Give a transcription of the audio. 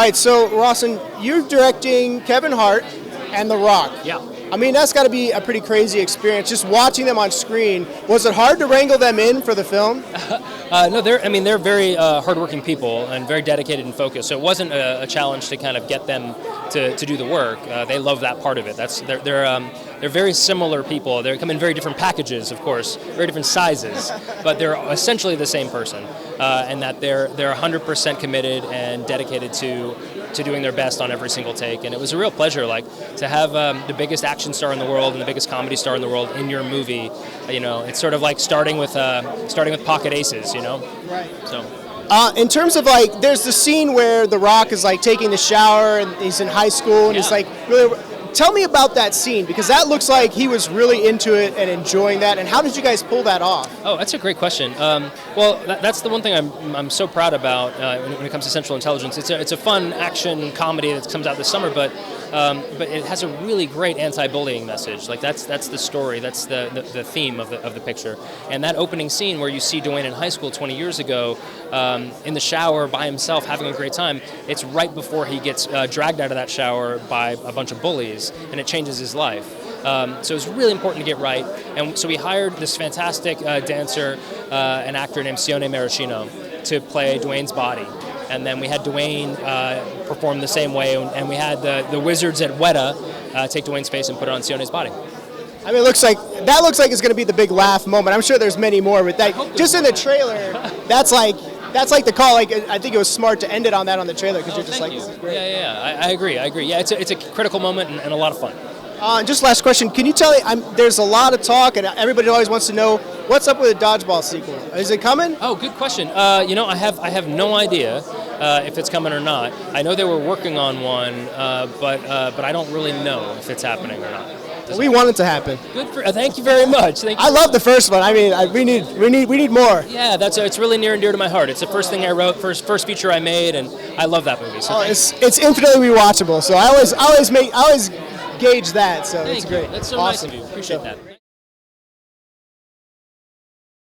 right, so Rawson, you're directing Kevin Hart and The Rock. Yeah. I mean, that's got to be a pretty crazy experience, just watching them on screen. Was it hard to wrangle them in for the film? No, they're very hardworking people and very dedicated and focused. So it wasn't a challenge to kind of get them to do the work. They love that part of it. They're very similar people. They come in very different packages, of course, very different sizes, but they're essentially the same person, and that they're 100% committed and dedicated to doing their best on every single take. And it was a real pleasure, like, to have the biggest action star in the world and the biggest comedy star in the world in your movie. You know, it's sort of like starting with Pocket Aces. You know, right? So. In terms of, like, there's the scene where The Rock is like taking the shower and he's in high school and he's like really. Tell me about that scene, because that looks like he was really into it and enjoying that. And how did you guys pull that off? Oh, that's a great question. Well, that's the one thing I'm so proud about when it comes to Central Intelligence. It's a fun action comedy that comes out this summer, but it has a really great anti-bullying message. Like that's the story, that's the theme of the picture. And that opening scene where you see Dwayne in high school 20 years ago, in the shower by himself having a great time. It's right before he gets dragged out of that shower by a bunch of bullies, and it changes his life. So it's really important to get right. And so we hired this fantastic dancer and actor named Sione Maraschino to play Dwayne's body. And then we had Dwayne perform the same way, and we had the wizards at Weta take Dwayne's face and put it on Sione's body. I mean, it looks like it's going to be the big laugh moment. I'm sure there's many more, but that just in the trailer, that's like the call. Like, I think it was smart to end it on that on the trailer, because you're just like, this is great. Yeah. I agree. Yeah, it's a critical moment and a lot of fun. Just last question, can you tell me, there's a lot of talk and everybody always wants to know, what's up with the Dodgeball sequel? Is it coming? Oh, good question. I have no idea if it's coming or not. I know they were working on one, but I don't really know if it's happening or not. We want it to happen. Good thank you very much. I love the first one. I mean, we need more. Yeah, it's really near and dear to my heart. It's the first thing I wrote, first feature I made, and I love that movie. So it's infinitely rewatchable. So I always gauge that. So it's great. That's so nice of you. Appreciate that.